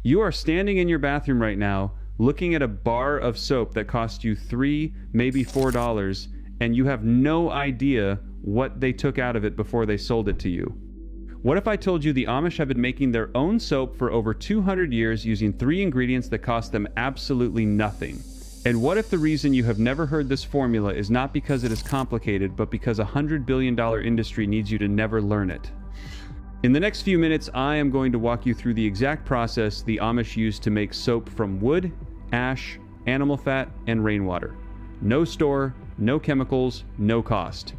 You are standing in your bathroom right now, looking at a bar of soap that cost you $3, maybe $4, and you have no idea what they took out of it before they sold it to you. What if I told you the Amish have been making their own soap for over 200 years using 3 ingredients that cost them absolutely nothing? And what if the reason you have never heard this formula is not because it is complicated, but because a $100 billion industry needs you to never learn it? In the next few minutes, I am going to walk you through the exact process the Amish use to make soap from wood, ash, animal fat, and rainwater. No store, no chemicals, no cost.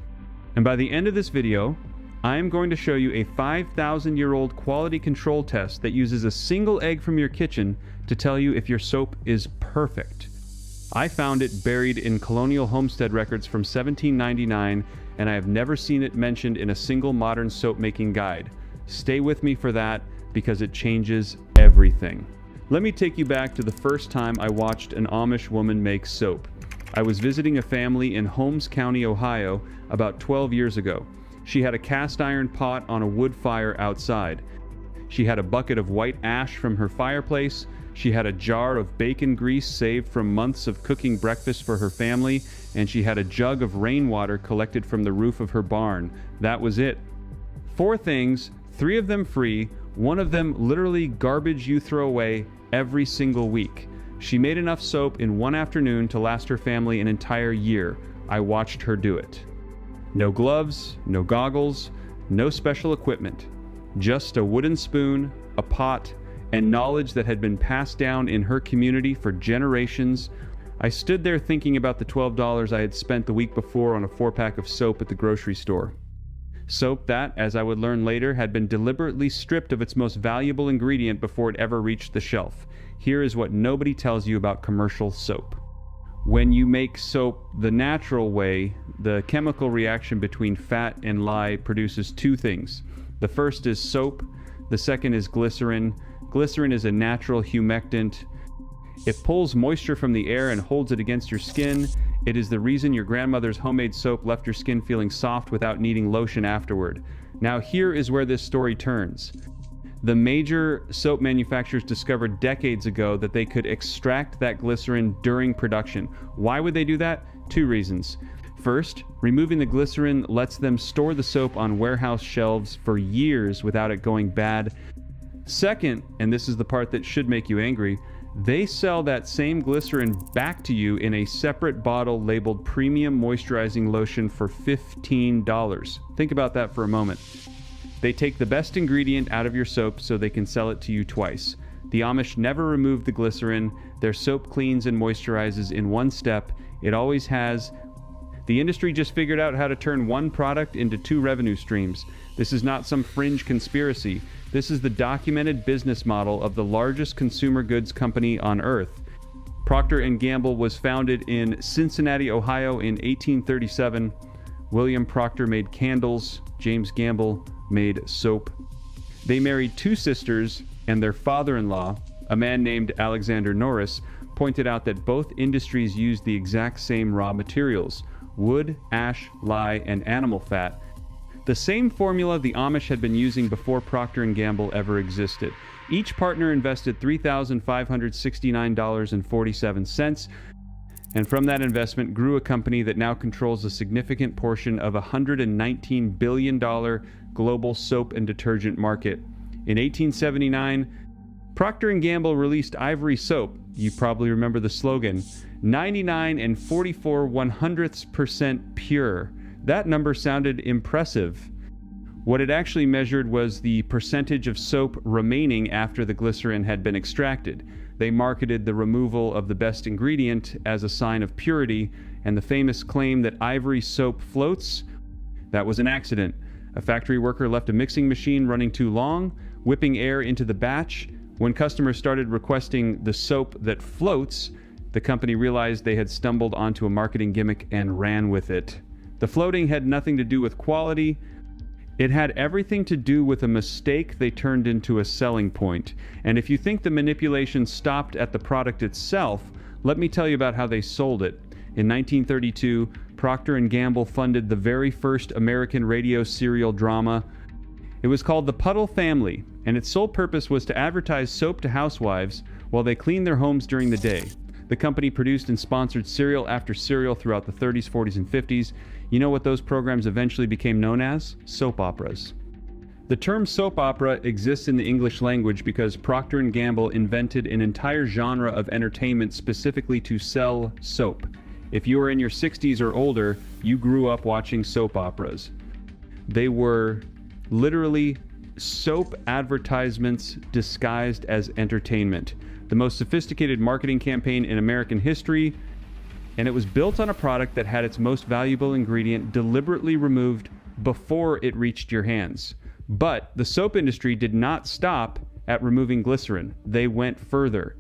And by the end of this video, I am going to show you a 5,000-year-old quality control test that uses a single egg from your kitchen to tell you if your soap is perfect. I found it buried in colonial homestead records from 1799, and I have never seen it mentioned in a single modern soap-making guide. Stay with me for that, because it changes everything. Let me take you back to the first time I watched an Amish woman make soap. I was visiting a family in Holmes County, Ohio, about 12 years ago. She had a cast iron pot on a wood fire outside. She had a bucket of white ash from her fireplace. She had a jar of bacon grease saved from months of cooking breakfast for her family, and she had a jug of rainwater collected from the roof of her barn. That was it. 4 things, 3 of them free, 1 of them literally garbage you throw away every single week. She made enough soap in 1 afternoon to last her family an entire year. I watched her do it. No gloves, no goggles, no special equipment. Just a wooden spoon, a pot, and knowledge that had been passed down in her community for generations. I stood there thinking about the $12 I had spent the week before on a 4-pack of soap at the grocery store. Soap that, as I would learn later, had been deliberately stripped of its most valuable ingredient before it ever reached the shelf. Here is what nobody tells you about commercial soap. When you make soap the natural way, the chemical reaction between fat and lye produces 2 things. The first is soap, the second is glycerin. Glycerin is a natural humectant. It pulls moisture from the air and holds it against your skin. It is the reason your grandmother's homemade soap left your skin feeling soft without needing lotion afterward. Now here is where this story turns. The major soap manufacturers discovered decades ago that they could extract that glycerin during production. Why would they do that? 2 reasons. First, removing the glycerin lets them store the soap on warehouse shelves for years without it going bad. Second, and this is the part that should make you angry, they sell that same glycerin back to you in a separate bottle labeled premium moisturizing lotion for $15. Think about that for a moment. They take the best ingredient out of your soap so they can sell it to you twice. The Amish never remove the glycerin. Their soap cleans and moisturizes in 1 step. It always has. The industry just figured out how to turn 1 product into 2 revenue streams. This is not some fringe conspiracy. This is the documented business model of the largest consumer goods company on earth. Procter & Gamble was founded in Cincinnati, Ohio in 1837. William Procter made candles. James Gamble made soap. They married 2 sisters, and their father-in-law, a man named Alexander Norris, pointed out that both industries used the exact same raw materials: wood, ash, lye, and animal fat. The same formula the Amish had been using before Procter & Gamble ever existed. Each partner invested $3,569.47, and from that investment grew a company that now controls a significant portion of a $119 billion global soap and detergent market. In 1879, Procter & Gamble released Ivory Soap. You probably remember the slogan, 99 and 44 100% pure. That number sounded impressive. What it actually measured was the percentage of soap remaining after the glycerin had been extracted. They marketed the removal of the best ingredient as a sign of purity, and the famous claim that Ivory Soap floats, that was an accident. A factory worker left a mixing machine running too long, whipping air into the batch. When customers started requesting the soap that floats, the company realized they had stumbled onto a marketing gimmick and ran with it. The floating had nothing to do with quality. It had everything to do with a mistake they turned into a selling point. And if you think the manipulation stopped at the product itself, let me tell you about how they sold it. In 1932, Procter & Gamble funded the very first American radio serial drama. It was called The Puddle Family, and its sole purpose was to advertise soap to housewives while they cleaned their homes during the day. The company produced and sponsored serial after serial throughout the 30s, 40s, and 50s. You know what those programs eventually became known as? Soap operas. The term soap opera exists in the English language because Procter & Gamble invented an entire genre of entertainment specifically to sell soap. If you are in your 60s or older, you grew up watching soap operas. They were literally soap advertisements disguised as entertainment. The most sophisticated marketing campaign in American history, and it was built on a product that had its most valuable ingredient deliberately removed before it reached your hands. But the soap industry did not stop at removing glycerin. They went further.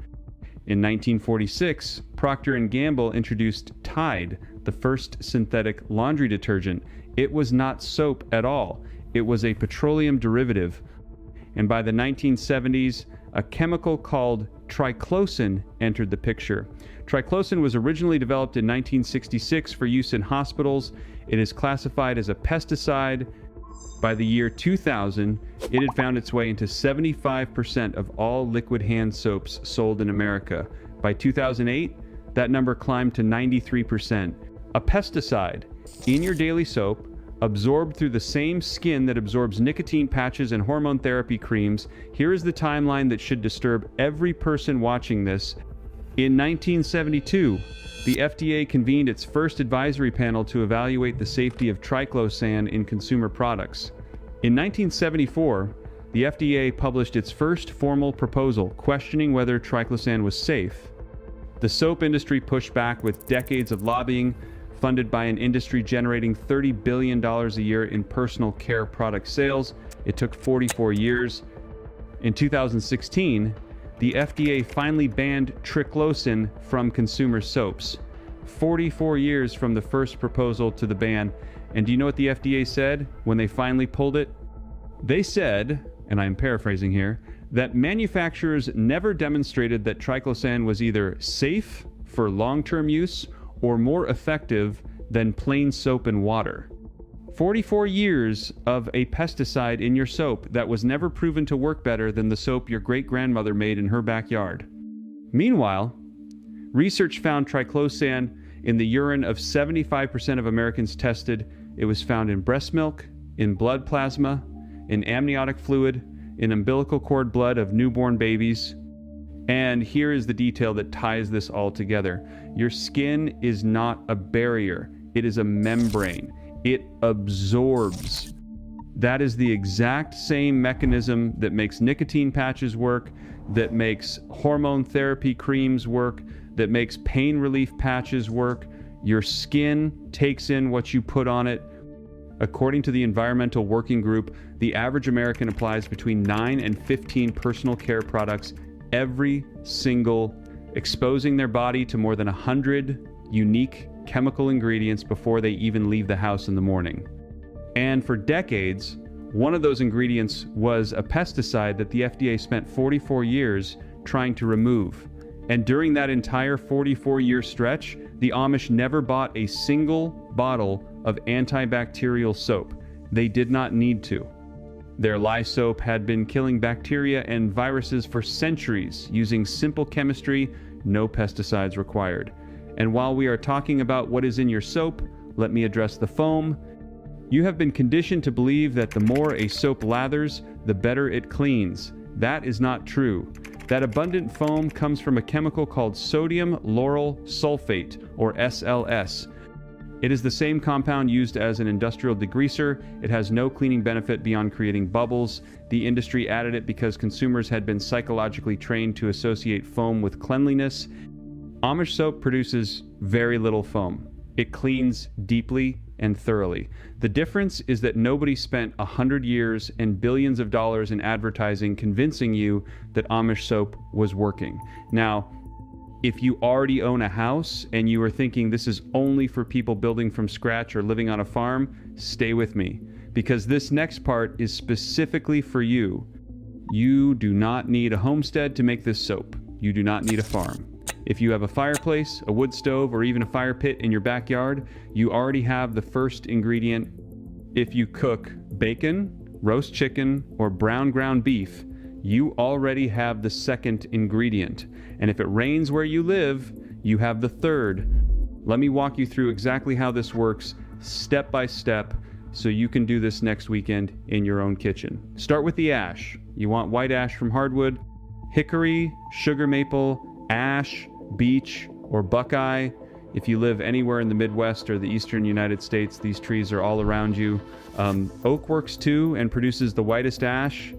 In 1946, Procter & Gamble introduced Tide, the first synthetic laundry detergent. It was not soap at all. It was a petroleum derivative. And by the 1970s, a chemical called triclosan entered the picture. Triclosan was originally developed in 1966 for use in hospitals. It is classified as a pesticide. By the year 2000, it had found its way into 75% of all liquid hand soaps sold in America. By 2008, that number climbed to 93%. A pesticide in your daily soap, absorbed through the same skin that absorbs nicotine patches and hormone therapy creams. Here is the timeline that should disturb every person watching this. In 1972, the FDA convened its first advisory panel to evaluate the safety of triclosan in consumer products. In 1974, the FDA published its first formal proposal questioning whether triclosan was safe. The soap industry pushed back with decades of lobbying, funded by an industry generating $30 billion a year in personal care product sales. It took 44 years. In 2016, the FDA finally banned triclosan from consumer soaps. 44 years from the first proposal to the ban. And do you know what the FDA said when they finally pulled it? They said, and I'm paraphrasing here, that manufacturers never demonstrated that triclosan was either safe for long-term use or more effective than plain soap and water. 44 years of a pesticide in your soap that was never proven to work better than the soap your great-grandmother made in her backyard. Meanwhile, research found triclosan in the urine of 75% of Americans tested. It was found in breast milk, in blood plasma, in amniotic fluid, in umbilical cord blood of newborn babies. And here is the detail that ties this all together. Your skin is not a barrier. It is a membrane. It absorbs. That is the exact same mechanism that makes nicotine patches work, that makes hormone therapy creams work, that makes pain relief patches work. Your skin takes in what you put on it. According to the Environmental Working Group, the average American applies between 9 and 15 personal care products every single, exposing their body to more than 100 unique chemical ingredients before they even leave the house in the morning. And for decades, one of those ingredients was a pesticide that the FDA spent 44 years trying to remove. And during that entire 44-year stretch, the Amish never bought a single bottle of antibacterial soap. They did not need to. Their lye soap had been killing bacteria and viruses for centuries using simple chemistry, no pesticides required. And while we are talking about what is in your soap, let me address the foam. You have been conditioned to believe that the more a soap lathers, the better it cleans. That is not true. That abundant foam comes from a chemical called sodium lauryl sulfate, or SLS. It is the same compound used as an industrial degreaser. It has no cleaning benefit beyond creating bubbles. The industry added it because consumers had been psychologically trained to associate foam with cleanliness. Amish soap produces very little foam. It cleans deeply and thoroughly. The difference is that nobody spent 100 years and billions of dollars in advertising convincing you that Amish soap was working. Now, if you already own a house and you are thinking this is only for people building from scratch or living on a farm, stay with me, because this next part is specifically for you. You do not need a homestead to make this soap. You do not need a farm. If you have a fireplace, a wood stove, or even a fire pit in your backyard, you already have the first ingredient. If you cook bacon, roast chicken, or brown ground beef, you already have the second ingredient. And if it rains where you live, you have the third. Let me walk you through exactly how this works, step by step, so you can do this next weekend in your own kitchen. Start with the ash. You want white ash from hardwood, hickory, sugar maple, ash, beech, or buckeye. If you live anywhere in the Midwest or the Eastern United States, these trees are all around you. Oak works too and produces the whitest ash.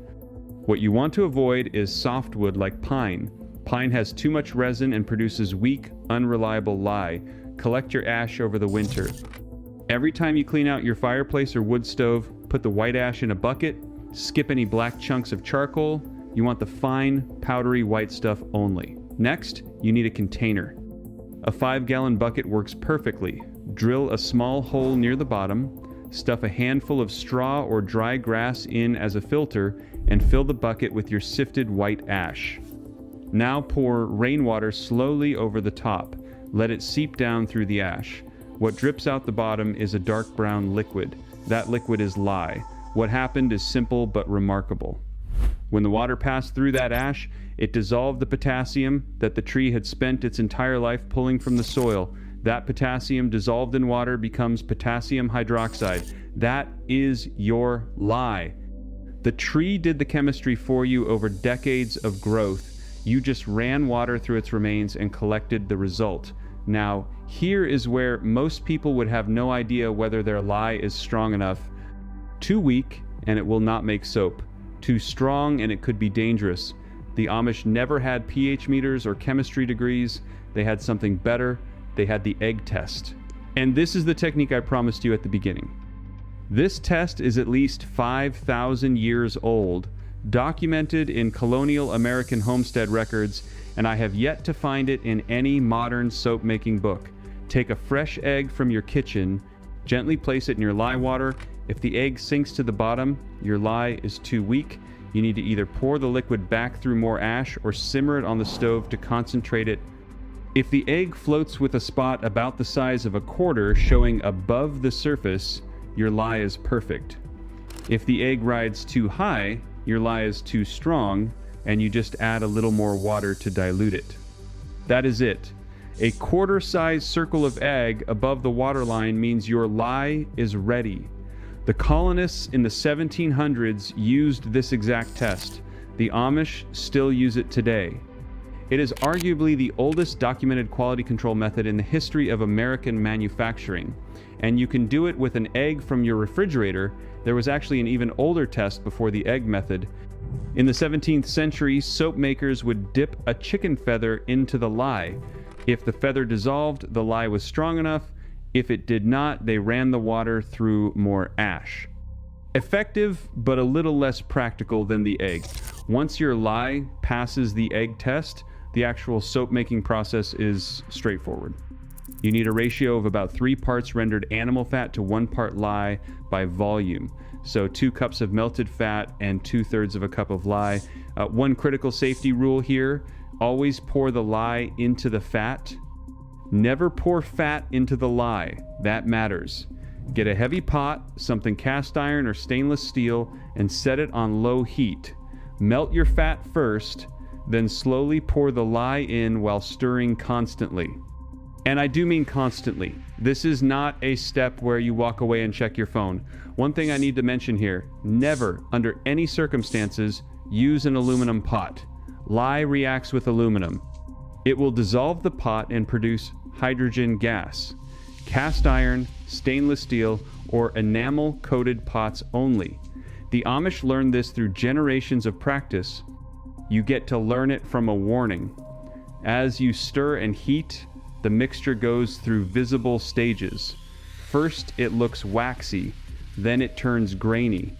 What you want to avoid is softwood like pine. Pine has too much resin and produces weak, unreliable lye. Collect your ash over the winter. Every time you clean out your fireplace or wood stove, put the white ash in a bucket. Skip any black chunks of charcoal. You want the fine, powdery white stuff only. Next, you need a container. A 5-gallon bucket works perfectly. Drill a small hole near the bottom, stuff a handful of straw or dry grass in as a filter, and fill the bucket with your sifted white ash. Now pour rainwater slowly over the top. Let it seep down through the ash. What drips out the bottom is a dark brown liquid. That liquid is lye. What happened is simple but remarkable. When the water passed through that ash, it dissolved the potassium that the tree had spent its entire life pulling from the soil. That potassium dissolved in water becomes potassium hydroxide. That is your lye. The tree did the chemistry for you over decades of growth. You just ran water through its remains and collected the result. Now, here is where most people would have no idea whether their lye is strong enough. Too weak, and it will not make soap. Too strong, and it could be dangerous. The Amish never had pH meters or chemistry degrees. They had something better. They had the egg test. And this is the technique I promised you at the beginning. This test is at least 5,000 years old, documented in colonial American homestead records, and I have yet to find it in any modern soap-making book. Take a fresh egg from your kitchen, gently place it in your lye water. If the egg sinks to the bottom, your lye is too weak. You need to either pour the liquid back through more ash or simmer it on the stove to concentrate it. If the egg floats with a spot about the size of a quarter showing above the surface, your lye is perfect. If the egg rides too high, your lye is too strong, and you just add a little more water to dilute it. That is it. A quarter-sized circle of egg above the waterline means your lye is ready. The colonists in the 1700s used this exact test. The Amish still use it today. It is arguably the oldest documented quality control method in the history of American manufacturing. And you can do it with an egg from your refrigerator. There was actually an even older test before the egg method. In the 17th century, soap makers would dip a chicken feather into the lye. If the feather dissolved, the lye was strong enough. If it did not, they ran the water through more ash. Effective, but a little less practical than the egg. Once your lye passes the egg test, the actual soap making process is straightforward. You need a ratio of about 3 parts rendered animal fat to 1 part lye by volume. So 2 cups of melted fat and 2/3 of a cup of lye. One critical safety rule here, always pour the lye into the fat. Never pour fat into the lye. That matters. Get a heavy pot, something cast iron or stainless steel, and set it on low heat. Melt your fat first, then slowly pour the lye in while stirring constantly. And I do mean constantly. This is not a step where you walk away and check your phone. One thing I need to mention here, never, under any circumstances, use an aluminum pot. Lye reacts with aluminum. It will dissolve the pot and produce hydrogen gas. Cast iron, stainless steel, or enamel-coated pots only. The Amish learned this through generations of practice. You get to learn it from a warning. As you stir and heat, the mixture goes through visible stages. First, it looks waxy, then it turns grainy.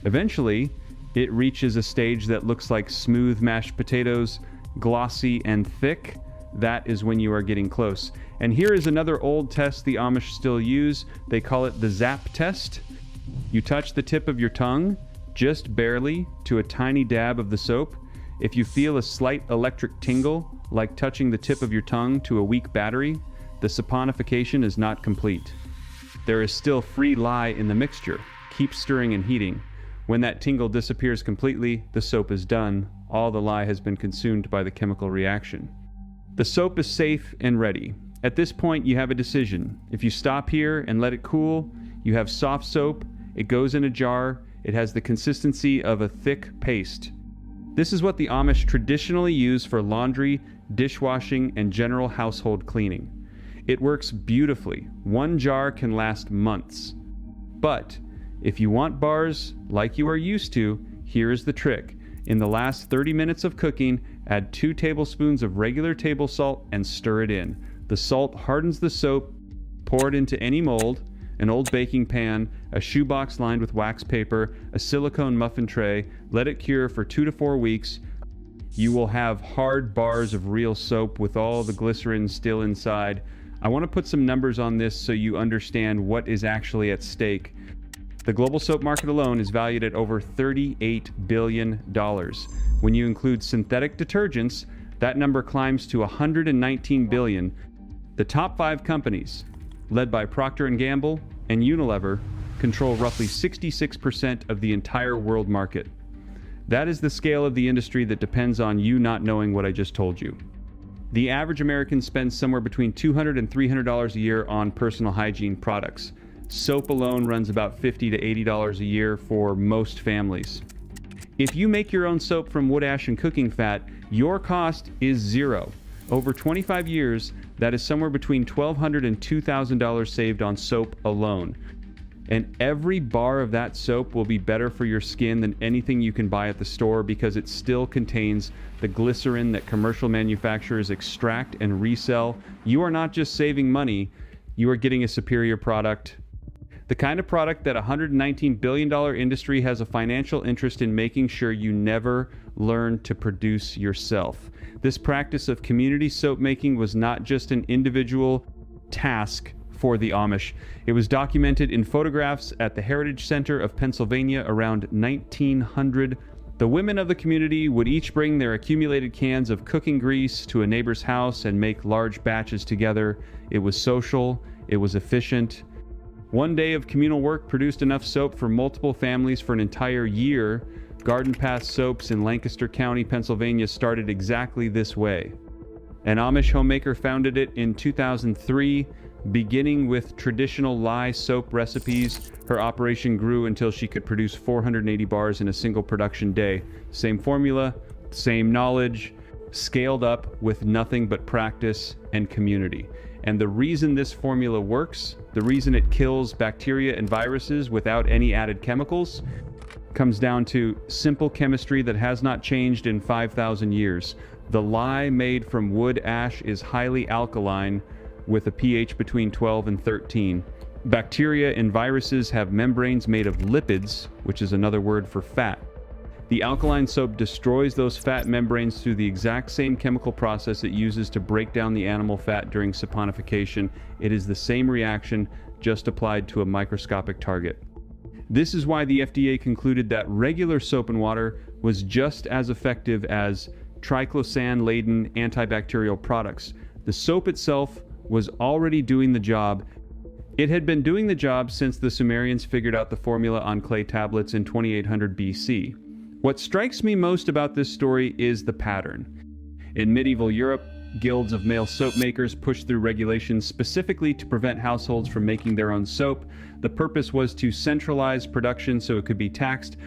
Eventually, it reaches a stage that looks like smooth mashed potatoes, glossy and thick. That is when you are getting close. And here is another old test the Amish still use. They call it the zap test. You touch the tip of your tongue, just barely, to a tiny dab of the soap. If you feel a slight electric tingle, like touching the tip of your tongue to a weak battery, the saponification is not complete. There is still free lye in the mixture. Keep stirring and heating. When that tingle disappears completely, the soap is done. All the lye has been consumed by the chemical reaction. The soap is safe and ready. At this point, you have a decision. If you stop here and let it cool, you have soft soap. It goes in a jar. It has the consistency of a thick paste. This is what the Amish traditionally use for laundry, dishwashing, and general household cleaning. It works beautifully. One jar can last months. But if you want bars like you are used to, here is the trick. In the last 30 minutes of cooking, add 2 tablespoons of regular table salt and stir it in. The salt hardens the soap. Pour it into any mold, an old baking pan, a shoebox lined with wax paper, a silicone muffin tray. Let it cure for 2 to 4 weeks. You will have hard bars of real soap with all the glycerin still inside. I want to put some numbers on this so you understand what is actually at stake. The global soap market alone is valued at over $38 billion. When you include synthetic detergents, that number climbs to $119 billion. The top 5 companies, led by Procter & Gamble and Unilever, control roughly 66% of the entire world market. That is the scale of the industry that depends on you not knowing what I just told you. The average American spends somewhere between $200 and $300 a year on personal hygiene products. Soap alone runs about $50 to $80 a year for most families. If you make your own soap from wood ash and cooking fat, your cost is zero. Over 25 years, that is somewhere between $1,200 and $2,000 saved on soap alone. And every bar of that soap will be better for your skin than anything you can buy at the store because it still contains the glycerin that commercial manufacturers extract and resell. You are not just saving money, you are getting a superior product. The kind of product that a $119 billion industry has a financial interest in making sure you never learn to produce yourself. This practice of community soap making was not just an individual task for the Amish. It was documented in photographs at the Heritage Center of Pennsylvania around 1900. The women of the community would each bring their accumulated cans of cooking grease to a neighbor's house and make large batches together. It was social, it was efficient. One day of communal work produced enough soap for multiple families for an entire year. Garden Path Soaps in Lancaster County, Pennsylvania started exactly this way. An Amish homemaker founded it in 2003. Beginning with traditional lye soap recipes, her operation grew until she could produce 480 bars in a single production day. Same formula, same knowledge, scaled up with nothing but practice and community. And the reason this formula works, the reason it kills bacteria and viruses without any added chemicals, comes down to simple chemistry that has not changed in 5,000 years. The lye made from wood ash is highly alkaline with a pH between 12 and 13. Bacteria and viruses have membranes made of lipids, which is another word for fat. The alkaline soap destroys those fat membranes through the exact same chemical process it uses to break down the animal fat during saponification. It is the same reaction, just applied to a microscopic target. This is why the FDA concluded that regular soap and water was just as effective as triclosan-laden antibacterial products. The soap itself was already doing the job. It had been doing the job since the Sumerians figured out the formula on clay tablets in 2800 BC. What strikes me most about this story is the pattern. In medieval Europe, guilds of male soap makers pushed through regulations specifically to prevent households from making their own soap. The purpose was to centralize production so it could be taxed.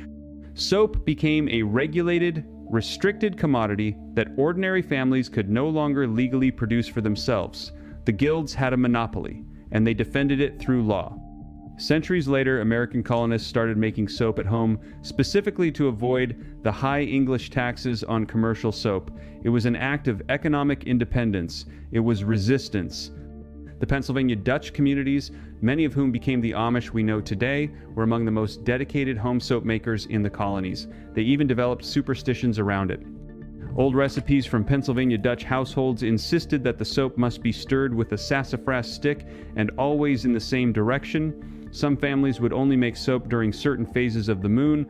Soap became a regulated, restricted commodity that ordinary families could no longer legally produce for themselves. The guilds had a monopoly, and they defended it through law. Centuries later, American colonists started making soap at home, specifically to avoid the high English taxes on commercial soap. It was an act of economic independence. It was resistance. The Pennsylvania Dutch communities, many of whom became the Amish we know today, were among the most dedicated home soap makers in the colonies. They even developed superstitions around it. Old recipes from Pennsylvania Dutch households insisted that the soap must be stirred with a sassafras stick and always in the same direction. Some families would only make soap during certain phases of the moon.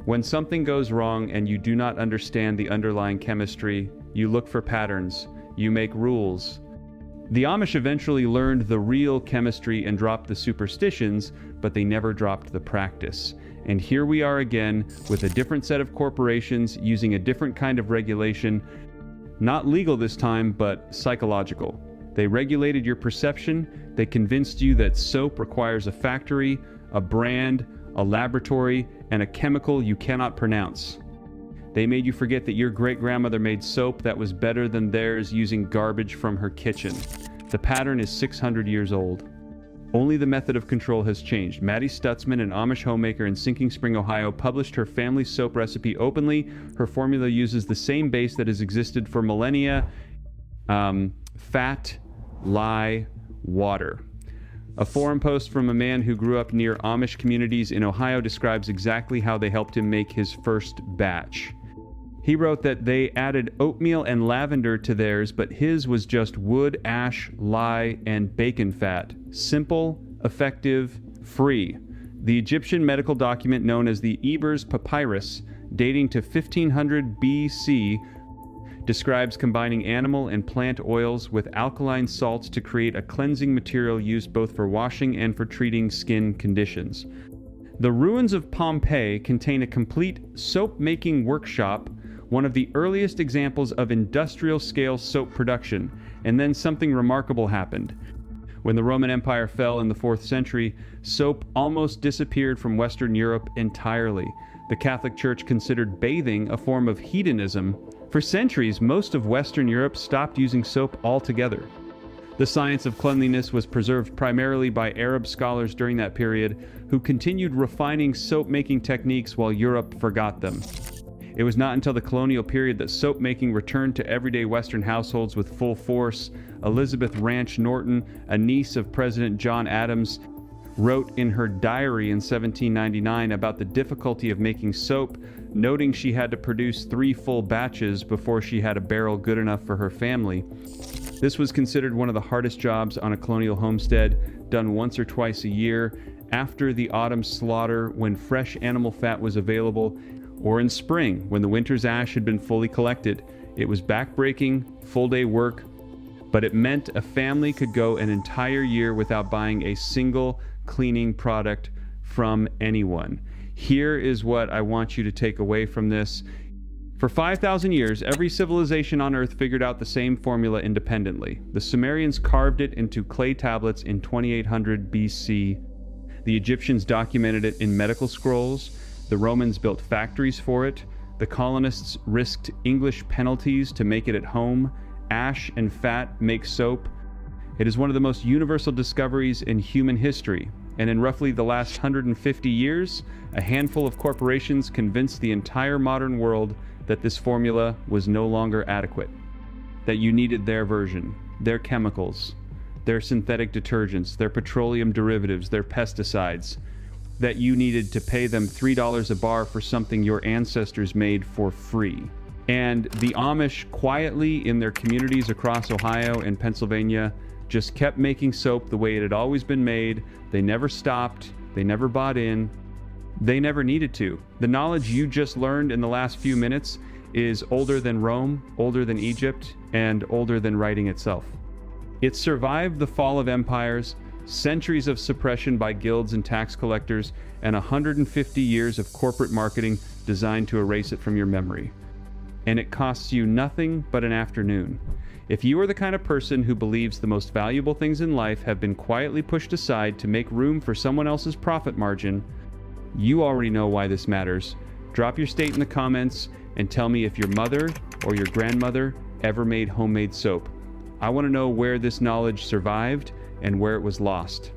When something goes wrong and you do not understand the underlying chemistry, you look for patterns, you make rules. The Amish eventually learned the real chemistry and dropped the superstitions, but they never dropped the practice. And here we are again with a different set of corporations using a different kind of regulation, not legal this time, but psychological. They regulated your perception. They convinced you that soap requires a factory, a brand, a laboratory, and a chemical you cannot pronounce. They made you forget that your great-grandmother made soap that was better than theirs using garbage from her kitchen. The pattern is 600 years old. Only the method of control has changed. Maddie Stutzman, an Amish homemaker in Sinking Spring, Ohio, published her family's soap recipe openly. Her formula uses the same base that has existed for millennia: fat, lye, water. A forum post from a man who grew up near Amish communities in Ohio describes exactly how they helped him make his first batch. He wrote that they added oatmeal and lavender to theirs, but his was just wood, ash, lye, and bacon fat. Simple, effective, free. The Egyptian medical document known as the Ebers Papyrus, dating to 1500 BC, describes combining animal and plant oils with alkaline salts to create a cleansing material used both for washing and for treating skin conditions. The ruins of Pompeii contain a complete soap-making workshop, one of the earliest examples of industrial-scale soap production, and then something remarkable happened. When the Roman Empire fell in the 4th century, soap almost disappeared from Western Europe entirely. The Catholic Church considered bathing a form of hedonism. For centuries, most of Western Europe stopped using soap altogether. The science of cleanliness was preserved primarily by Arab scholars during that period, who continued refining soap-making techniques while Europe forgot them. It was not until the colonial period that soap making returned to everyday Western households with full force. Elizabeth Ranch Norton, a niece of President John Adams, wrote in her diary in 1799 about the difficulty of making soap, noting she had to produce 3 full batches before she had a barrel good enough for her family. This was considered one of the hardest jobs on a colonial homestead, done once or twice a year, after the autumn slaughter when fresh animal fat was available, or in spring when the winter's ash had been fully collected. It was backbreaking, full-day work, but it meant a family could go an entire year without buying a single cleaning product from anyone. Here is what I want you to take away from this. For 5,000 years, every civilization on Earth figured out the same formula independently. The Sumerians carved it into clay tablets in 2800 BC. The Egyptians documented it in medical scrolls. The Romans built factories for it. The colonists risked English penalties to make it at home. Ash and fat make soap. It is one of the most universal discoveries in human history. And in roughly the last 150 years, a handful of corporations convinced the entire modern world that this formula was no longer adequate, that you needed their version, their chemicals, their synthetic detergents, their petroleum derivatives, their pesticides, that you needed to pay them $3 a bar for something your ancestors made for free. And the Amish, quietly in their communities across Ohio and Pennsylvania, just kept making soap the way it had always been made. They never stopped. They never bought in. They never needed to. The knowledge you just learned in the last few minutes is older than Rome, older than Egypt, and older than writing itself. It survived the fall of empires, centuries of suppression by guilds and tax collectors, and 150 years of corporate marketing designed to erase it from your memory. And it costs you nothing but an afternoon. If you are the kind of person who believes the most valuable things in life have been quietly pushed aside to make room for someone else's profit margin, you already know why this matters. Drop your state in the comments and tell me if your mother or your grandmother ever made homemade soap. I want to know where this knowledge survived and where it was lost.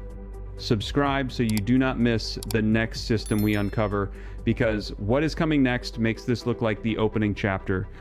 Subscribe so you do not miss the next system we uncover, because what is coming next makes this look like the opening chapter.